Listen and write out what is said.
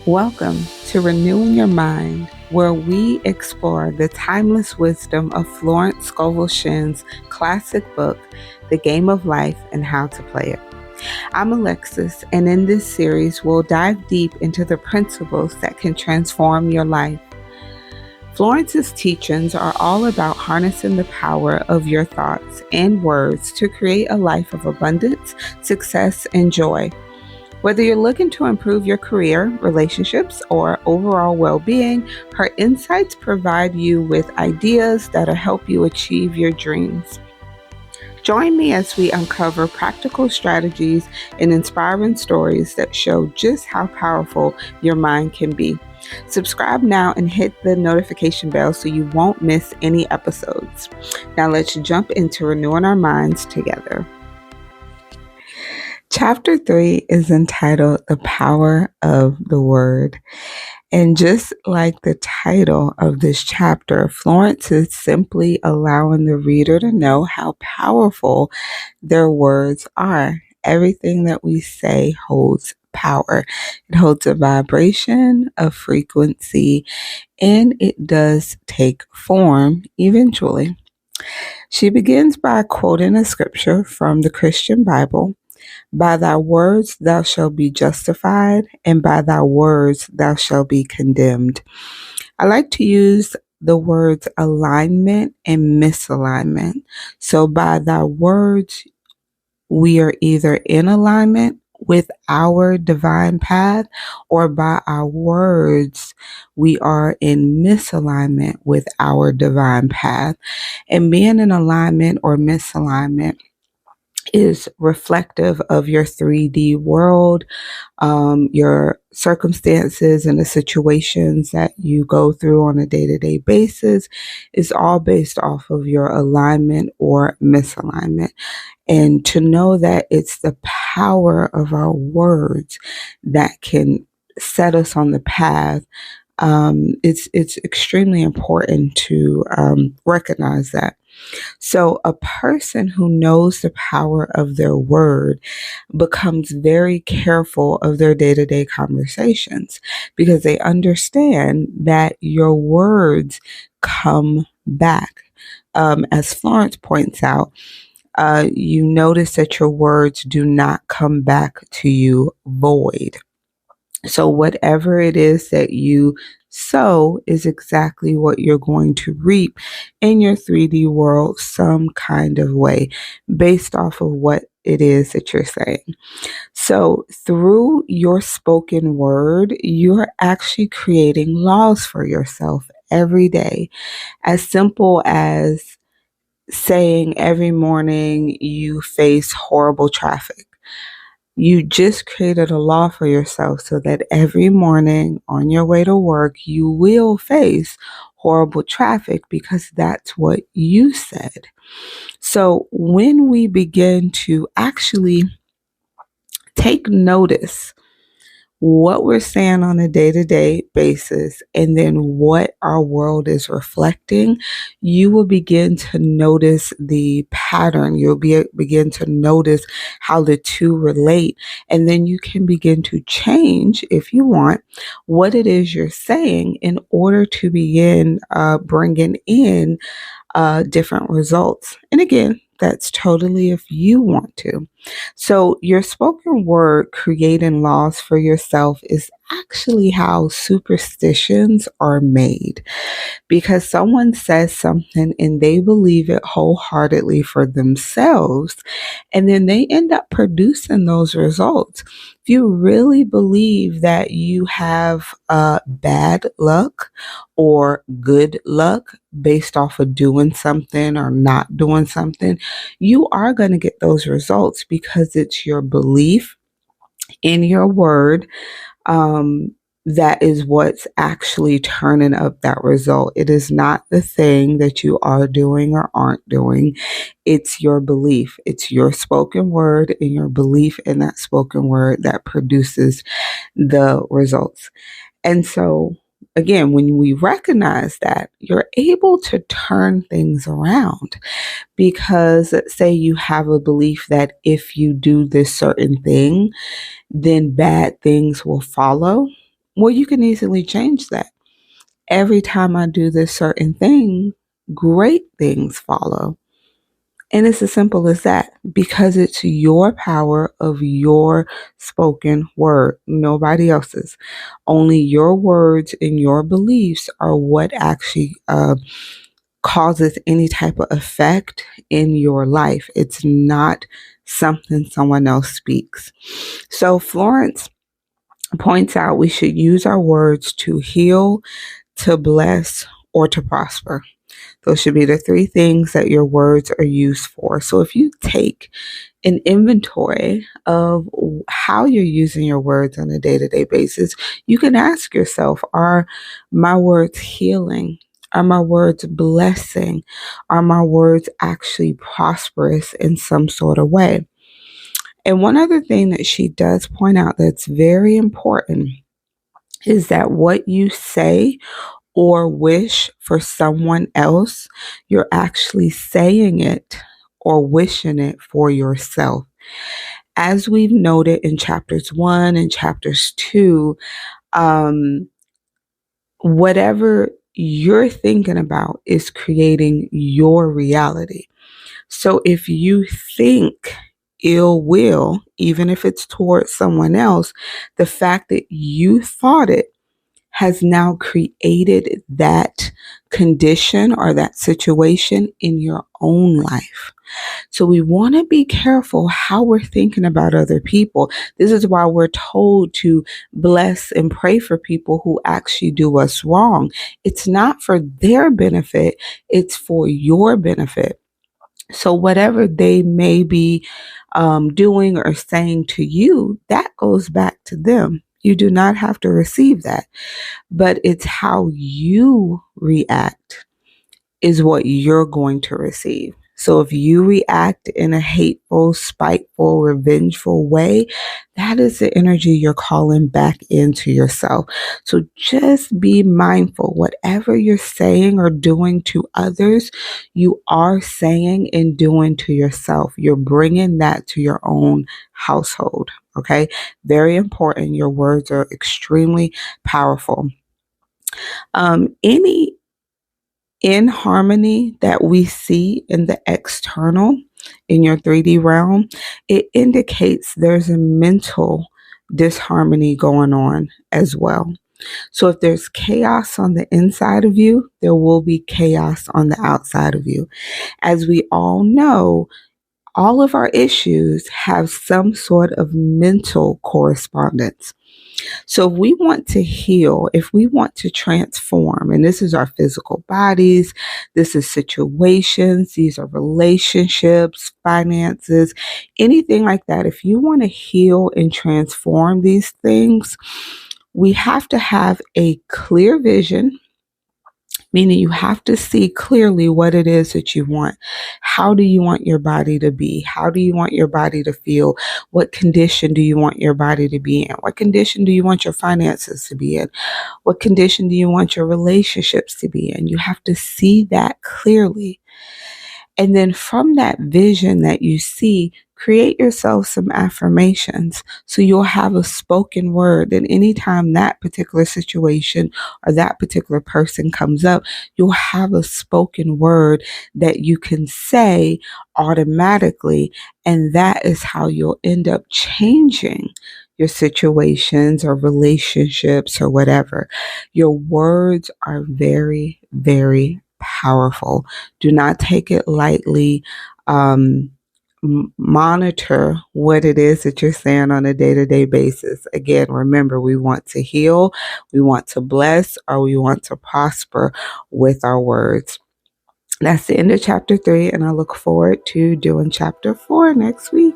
Welcome to Renewing Your Mind, where we explore the timeless wisdom of Florence Scovel Shinn's classic book, The Game of Life and How to Play It. I'm Alexis, and in this series, we'll dive deep into the principles that can transform your life. Florence's teachings are all about harnessing the power of your thoughts and words to create a life of abundance, success, and joy. Whether you're looking to improve your career, relationships, or overall well-being, her insights provide you with ideas that'll help you achieve your dreams. Join me as we uncover practical strategies and inspiring stories that show just how powerful your mind can be. Subscribe now and hit the notification bell so you won't miss any episodes. Now let's jump into renewing our minds together. Chapter 3 is entitled The Power of the Word. And just like the title of this chapter, Florence is simply allowing the reader to know how powerful their words are. Everything that we say holds power. It holds a vibration, a frequency, and it does take form eventually. She begins by quoting a scripture from the Christian Bible. By thy words thou shalt be justified, and by thy words thou shalt be condemned. I like to use the words alignment and misalignment. So by thy words, we are either in alignment with our divine path, or by our words, we are in misalignment with our divine path. And being in alignment or misalignment is reflective of your 3D world, your circumstances and the situations that you go through on a day-to-day basis is all based off of your alignment or misalignment. And to know that it's the power of our words that can set us on the path, it's extremely important to recognize that. So a person who knows the power of their word becomes very careful of their day-to-day conversations because they understand that your words come back. As Florence points out, you notice that your words do not come back to you void. So whatever it is that you sow is exactly what you're going to reap in your 3D world some kind of way based off of what it is that you're saying. So through your spoken word, you're actually creating laws for yourself every day. As simple as saying every morning you face horrible traffic. You just created a law for yourself so that every morning on your way to work, you will face horrible traffic because that's what you said. So when we begin to actually take notice what we're saying on a day-to-day basis and then what our world is reflecting, you will begin to notice the pattern. You'll begin to notice how the two relate, and then you can begin to change, if you want, what it is you're saying in order to begin bringing in different results. And again, that's totally if you want to. So your spoken word creating laws for yourself is actually how superstitions are made, because someone says something and they believe it wholeheartedly for themselves, and then they end up producing those results. If you really believe that you have bad luck or good luck based off of doing something or not doing something, you are going to get those results because it's your belief in your word that is what's actually turning up that result. It is not the thing that you are doing or aren't doing. It's your belief. It's your spoken word and your belief in that spoken word that produces the results. And so, again, when we recognize that, you're able to turn things around because, say, you have a belief that if you do this certain thing, then bad things will follow. Well, you can easily change that. Every time I do this certain thing, great things follow. And it's as simple as that, because it's your power of your spoken word, nobody else's. Only your words and your beliefs are what actually causes any type of effect in your life. It's not something someone else speaks. So Florence points out we should use our words to heal, to bless, or to prosper. Those should be the three things that your words are used for. So if you take an inventory of how you're using your words on a day-to-day basis, you can ask yourself, are my words healing? Are my words blessing? Are my words actually prosperous in some sort of way? And one other thing that she does point out that's very important is that what you say or wish for someone else, you're actually saying it or wishing it for yourself. As we've noted in chapters 1 and chapters 2, whatever you're thinking about is creating your reality. So if you think ill will, even if it's towards someone else, the fact that you thought it has now created that condition or that situation in your own life. So we want to be careful how we're thinking about other people. This is why we're told to bless and pray for people who actually do us wrong. It's not for their benefit, it's for your benefit. So whatever they may be doing or saying to you, that goes back to them. You do not have to receive that, but it's how you react is what you're going to receive. So if you react in a hateful, spiteful, revengeful way, that is the energy you're calling back into yourself. So just be mindful. Whatever you're saying or doing to others, you are saying and doing to yourself. You're bringing that to your own household. Okay? Very important. Your words are extremely powerful. Any inharmony that we see in the external, in your 3D realm, it indicates there's a mental disharmony going on as well. So if there's chaos on the inside of you, there will be chaos on the outside of you. As we all know, all of our issues have some sort of mental correspondence. So if we want to heal, if we want to transform, and this is our physical bodies, this is situations, these are relationships, finances, anything like that. If you want to heal and transform these things, we have to have a clear vision, meaning you have to see clearly what it is that you want. How do you want your body to be? How do you want your body to feel? What condition do you want your body to be in? What condition do you want your finances to be in? What condition do you want your relationships to be in? You have to see that clearly. And then from that vision that you see, create yourself some affirmations. So you'll have a spoken word. And anytime that particular situation or that particular person comes up, you'll have a spoken word that you can say automatically. And that is how you'll end up changing your situations or relationships or whatever. Your words are very, very powerful. Do not take it lightly. Monitor what it is that you're saying on a day-to-day basis. Again, remember, we want to heal, we want to bless, or we want to prosper with our words. That's the end of chapter 3, and I look forward to doing chapter 4 next week.